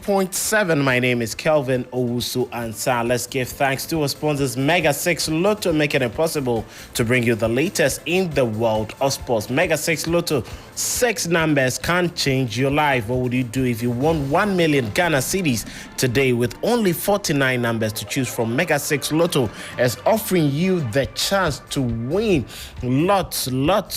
93.7. My name is Kelvin Owusu Ansah. Let's give thanks to our sponsors, Mega 6 Lotto, making it possible to bring you the latest in the world of sports. Mega 6 Lotto, 6 numbers can change your life. What would you do if you won 1 million Ghana cedis today with only 49 numbers to choose from? Mega 6 Lotto is offering you the chance to win lots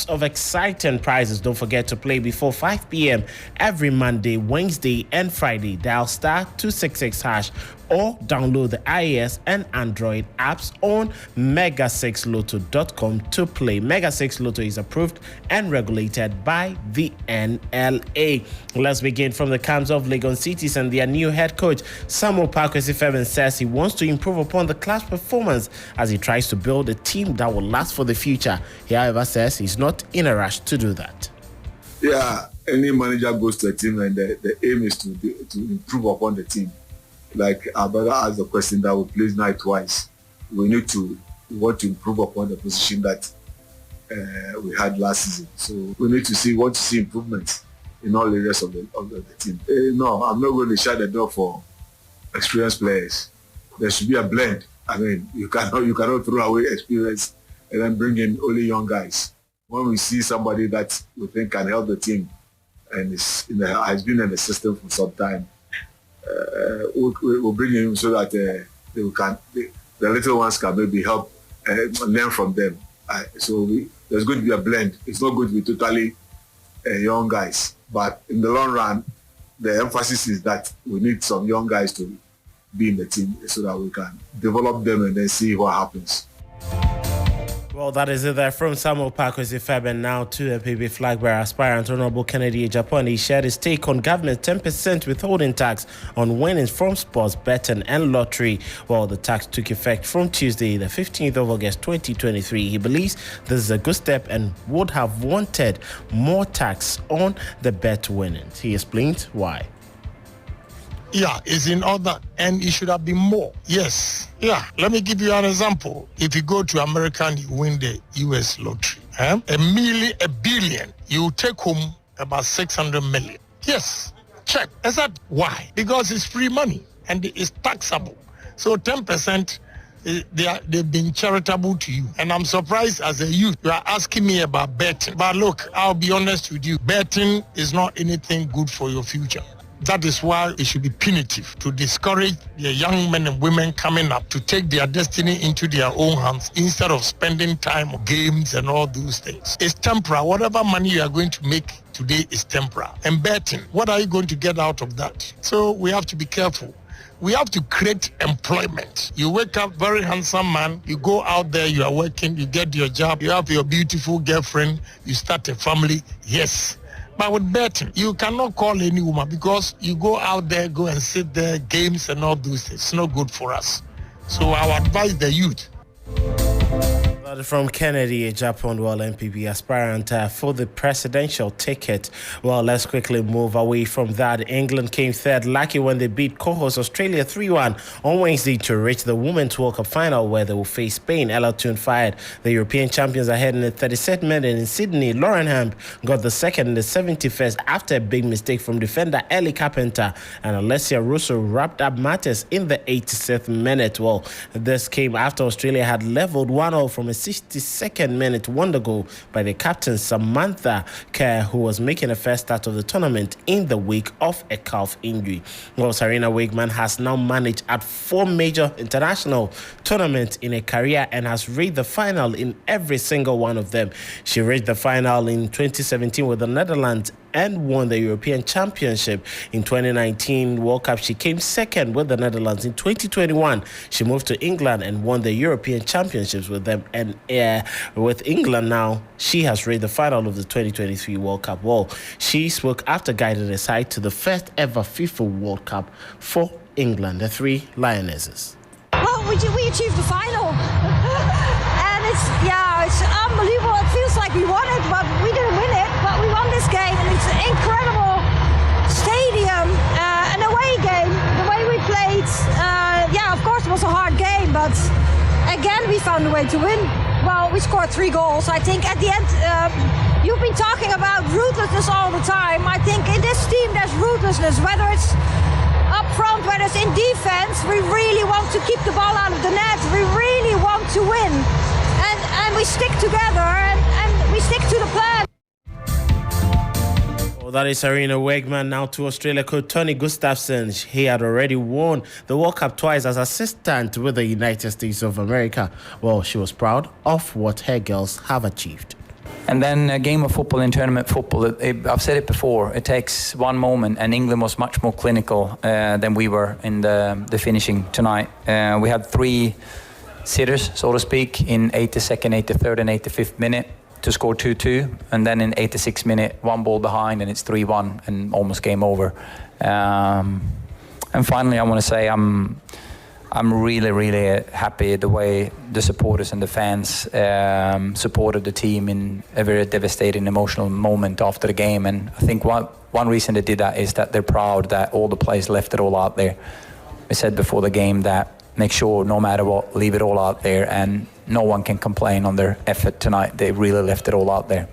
of exciting prizes. Don't forget to play before 5 p.m. every Monday, Wednesday, and Friday. Dial star 266 hash or download the iOS and Android apps on mega6lotto.com to play. Mega 6 Lotto is approved and regulated by the NLA. Let's begin from the camps of Legon Cities and their new head coach. Samuel Pakwesi says he wants to improve upon the class performance as he tries to build a team that will last for the future. He, however, says he's not in a rush to do that. Yeah, any manager goes to a team and the aim is to improve upon the team. Like our brother asked the question that we played night twice. We want to improve upon the position that we had last season. So we want to see improvements in all areas of the team. No, I'm not going to shut the door for experienced players. There should be a blend. I mean, you cannot throw away experience and then bring in only young guys. When we see somebody that we think can help the team and has been in the system for some time, we'll bring him so that the little ones can maybe help learn from them. There's going to be a blend. It's not going to be totally young guys, but in the long run, the emphasis is that we need some young guys to be in the team so that we can develop them and then see what happens. Well, that is it there from Samuel Pakwesi. And now to MPP flag bearer aspirant Honorable Kennedy Agyapong. He shared his take on government's 10% withholding tax on winnings from sports betting and lottery. Well, the tax took effect from Tuesday, the 15th of August 2023. He believes this is a good step and would have wanted more tax on the bet winnings. He explains why. Yeah, it's in order and it should have been more. Yes. Yeah. Let me give you an example. If you go to America and you win the US lottery, a billion, you take home about 600 million. Yes. Check. Is that why? Because it's free money and it's taxable. So 10%, they've been charitable to you. And I'm surprised as a youth, you are asking me about betting. But look, I'll be honest with you. Betting is not anything good for your future. That is why it should be punitive to discourage the young men and women coming up to take their destiny into their own hands instead of spending time on games and all those things. It's temporary. Whatever money you are going to make today is temporary. And betting, what are you going to get out of that? So we have to be careful. We have to create employment. You wake up, very handsome man, you go out there, you are working, you get your job, you have your beautiful girlfriend, you start a family, yes. But with betting, you cannot call any woman because you go out there, go and sit there, games and all those things. It's not good for us. So I would advise the youth. From Kennedy Agyapong, MPP aspirant for the presidential ticket. Well, let's quickly move away from that. England came third, lucky when they beat co-host Australia 3-1 on Wednesday to reach the Women's World Cup final where they will face Spain. Ella Toone fired the European champions ahead in the 37th minute in Sydney. Lauren Hemp got the second in the 71st after a big mistake from defender Ellie Carpenter, and Alessia Russo wrapped up matters in the 86th minute. Well, this came after Australia had leveled 1-0 from a 62nd minute wonder goal by the captain Samantha Kerr, who was making a first start of the tournament in the wake of a calf injury. Well, Sarina Wiegman has now managed at 4 major international tournaments in a career and has reached the final in every single one of them. She reached the final in 2017 with the Netherlands and won the European Championship. In 2019 World Cup, she came second with the Netherlands. In 2021, she moved to England and won the European Championships with them. And with England now, she has reached the final of the 2023 World Cup. Well, she spoke after guiding the side to the first ever FIFA World Cup for England, the Three Lionesses. Well, we achieved the final. And it's unbelievable. It feels like we won it, but we didn't win it. But we won this game, and it's an incredible stadium, an away game. The way we played, of course it was a hard game, but again we found a way to win. Well, we scored 3 goals. I think at the end, you've been talking about ruthlessness all the time. I think in this team there's ruthlessness, whether it's up us. We really want to keep the ball out of the net. We really want to win. And we stick together and we stick to the plan. Well, that is Sarina Wegman. Now to Australia coach Tony Gustafsson. He had already won the World Cup twice as assistant with the United States of America. Well, she was proud of what her girls have achieved. And then a game of football in tournament football, I've said it before, it takes one moment, and England was much more clinical than we were in the finishing tonight. We had 3 sitters, so to speak, in 82nd, 83rd and 85th minute to score 2-2, and then in 86th minute, 1 ball behind and it's 3-1 and almost game over. And finally, I want to say I'm really, really happy the way the supporters and the fans supported the team in a very devastating, emotional moment after the game. And I think one reason they did that is that they're proud that all the players left it all out there. I said before the game that make sure, no matter what, leave it all out there, and no one can complain on their effort tonight. They really left it all out there.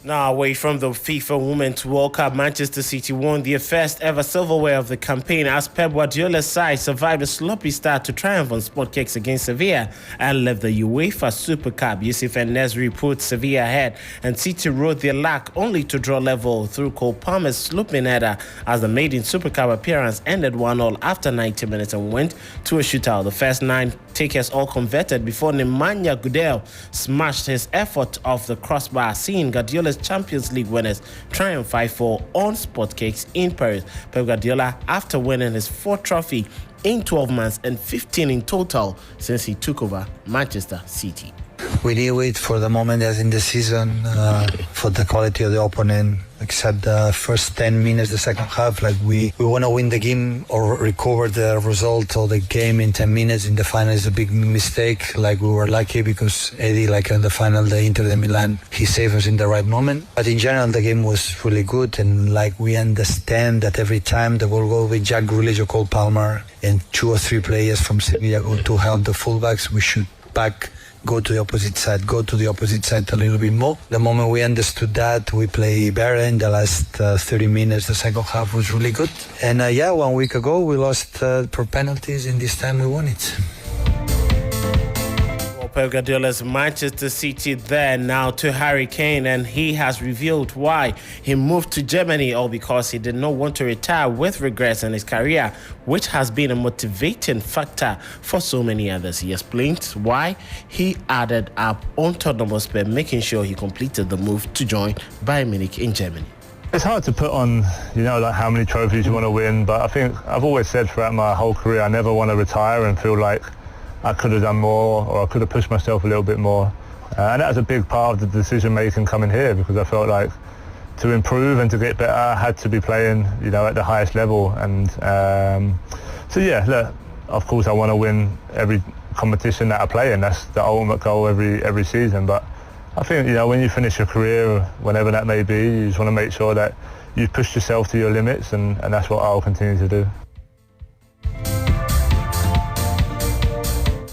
Now, away from the FIFA Women's World Cup, Manchester City won their first ever silverware of the campaign as Pep Guardiola's side survived a sloppy start to triumph on sport kicks against Sevilla and left the UEFA Super Cup. Yusuf En-Nesyri put Sevilla ahead, and City rode their luck only to draw level through Cole Palmer's slooping header as the maiden Super Cup appearance ended 1-1 after 90 minutes and went to a shootout. The first 9 takers all converted before Nemanja Gudel smashed his effort off the crossbar, seeing Guardiola's Champions League winners triumph 5-4 on sport kicks in Paris. Pep Guardiola, after winning his 4th trophy in 12 months and 15 in total since he took over Manchester City. We did wait for the moment as in the season, for the quality of the opponent, except the first 10 minutes, the second half, like we want to win the game or recover the result of the game in 10 minutes. In the final is a big mistake. Like we were lucky because Eddie, like in the final, the Inter de Milan, he saved us in the right moment. But in general, the game was really good, and like we understand that every time the ball goes with Jack Grealish or Cole Palmer and 2 or 3 players from Sevilla go to help the fullbacks, we should go to the opposite side a little bit more. The moment we understood that, we play better in the last 30 minutes. The second half was really good. And 1 week ago, we lost per penalties, and this time we won it. Pep Guardiola's Manchester City there now to Harry Kane, and he has revealed why he moved to Germany, all because he did not want to retire with regrets in his career, which has been a motivating factor for so many others. He explained why he added up on Tottenham Hotspur, making sure he completed the move to join Bayern Munich in Germany. It's hard to put on, like how many trophies you want to win, but I think I've always said throughout my whole career I never want to retire and feel like I could have done more, or I could have pushed myself a little bit more. And that was a big part of the decision making coming here, because I felt like to improve and to get better, I had to be playing, at the highest level. And look, of course I want to win every competition that I play in. That's the ultimate goal every season. But I think, when you finish your career, whenever that may be, you just want to make sure that you've pushed yourself to your limits, and that's what I'll continue to do.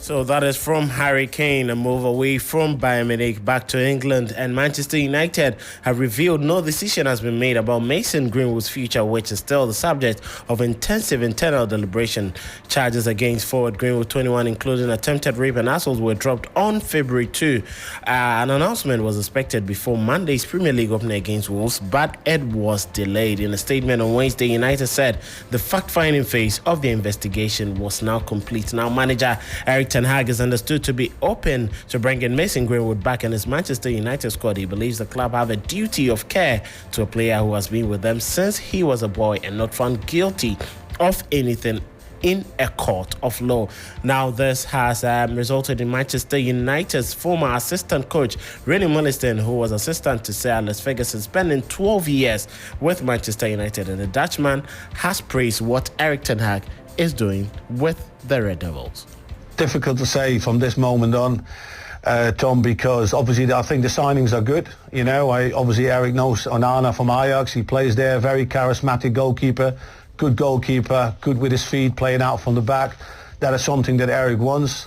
So that is from Harry Kane, a move away from Bayern Munich back to England. And Manchester United have revealed no decision has been made about Mason Greenwood's future, which is still the subject of intensive internal deliberation. Charges against forward Greenwood 21, including attempted rape and assault, were dropped on February 2. An announcement was expected before Monday's Premier League opening against Wolves, but it was delayed. In a statement on Wednesday, United said the fact-finding phase of the investigation was now complete. Now, manager Erik Ten Hag is understood to be open to bringing Mason Greenwood back in his Manchester United squad. He believes the club have a duty of care to a player who has been with them since he was a boy and not found guilty of anything in a court of law. Now, this has resulted in Manchester United's former assistant coach, René Meulensteen, who was assistant to Sir Alex Ferguson, spending 12 years with Manchester United. And the Dutchman has praised what Erik Ten Hag is doing with the Red Devils. Difficult to say from this moment on, Tom, because obviously I think the signings are good. Obviously Eric knows Onana from Ajax. He plays there, very charismatic goalkeeper, good with his feet, playing out from the back. That is something that Eric wants.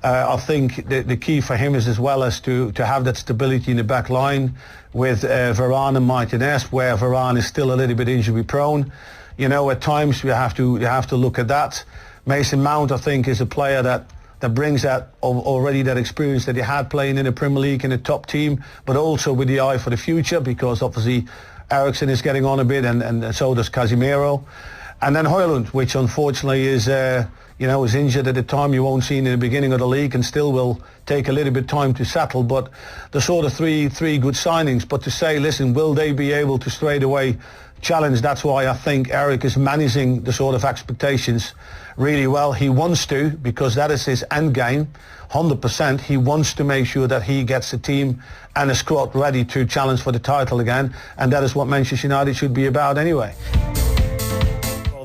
I think the key for him is as well as to have that stability in the back line with Varane and Martinez, where Varane is still a little bit injury prone. You know, at times you have to look at that. Mason Mount, I think, is a player that brings that already that experience that he had playing in the Premier League in a top team, but also with the eye for the future, because obviously Eriksen is getting on a bit, and so does Casemiro. And then Højlund, which unfortunately is is injured at a time you won't see in the beginning of the league, and still will take a little bit of time to settle. But the sort of three good signings. But to say, listen, will they be able to straight away challenge? That's why I think Eric is managing the sort of expectations really well. He wants to, because that is his end game, 100%. He wants to make sure that he gets the team and a squad ready to challenge for the title again, and that is what Manchester United should be about anyway.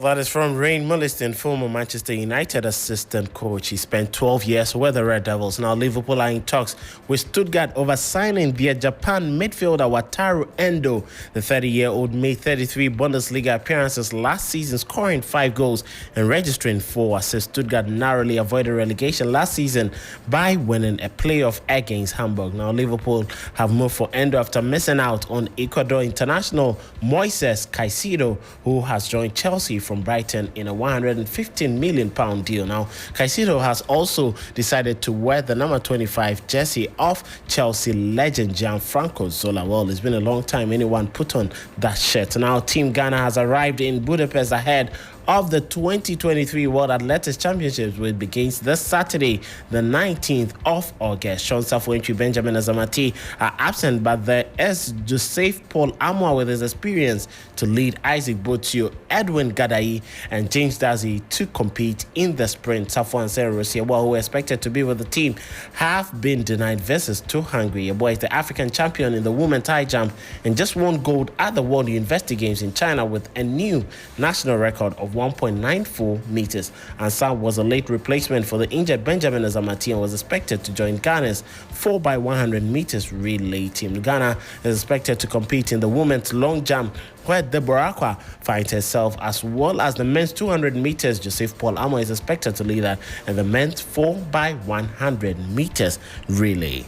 That is from Rain Mulliston, former Manchester United assistant coach. He spent 12 years with the Red Devils. Now Liverpool are in talks with Stuttgart over signing their Japan midfielder Wataru Endo. The 30-year-old made 33 Bundesliga appearances last season, scoring 5 goals and registering 4 assists. Stuttgart narrowly avoided relegation last season by winning a playoff against Hamburg. Now Liverpool have moved for Endo after missing out on Ecuador international Moises Caicedo, who has joined Chelsea from Brighton in a £115 million deal. Now, Caicedo has also decided to wear the number 25 jersey of Chelsea legend Gianfranco Zola. Well, it's been a long time anyone put on that shirt. Now, Team Ghana has arrived in Budapest ahead of the 2023 World Athletics Championships, which begins this Saturday, the 19th of August. Sean Safuentri, Benjamin Azamati are absent, but there is Joseph Paul Amwa with his experience to lead Isaac Botio, Edwin Gadai, and James Dazi to compete in the sprint. Safu and Sarah Rosiawa, who are expected to be with the team, have been denied visits to Hungary. Yeboah is the African champion in the women's high jump and just won gold at the World University Games in China with a new national record of 1.94 meters. Ansah was a late replacement for the injured Benjamin Azamati and was expected to join Ghana's 4x100 meters relay team. Ghana is expected to compete in the women's long jump, where Deborah Akwa finds herself, as well as the men's 200 meters. Joseph Paul Amo is expected to lead that, and the men's 4x100 meters relay.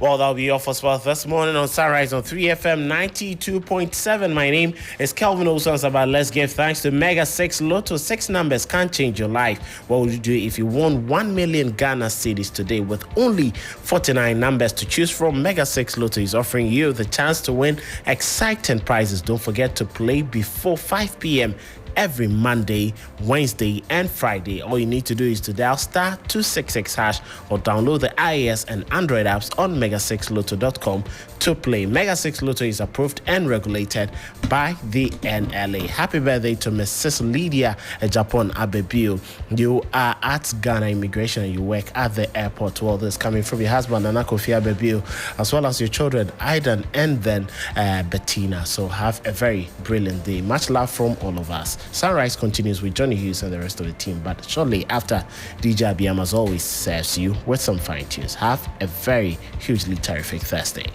Well, that'll be all for sports this morning on Sunrise on 3FM 92.7. My name is Kelvin Osansaba. Let's give thanks to Mega 6 Lotto. 6 numbers can change your life. What would you do if you won 1 million Ghana cedis today with only 49 numbers to choose from? Mega 6 Lotto is offering you the chance to win exciting prizes. Don't forget to play before 5 p.m. every Monday, Wednesday, and Friday. All you need to do is to dial star 266 hash or download the iOS and Android apps on mega6lotto.com to play. Mega 6 Lotto is approved and regulated by the NLA. Happy birthday to Mrs. Lydia Japan Abebio. You are at Ghana Immigration and you work at the airport. Well, this coming from your husband, Nana Kofi Abebio, as well as your children, Aidan and then Bettina. So have a very brilliant day. Much love from all of us. Sunrise continues with Johnny Hughes and the rest of the team, but shortly after, DJ Abiyam as always serves you with some fine tunes. Have a very hugely terrific Thursday.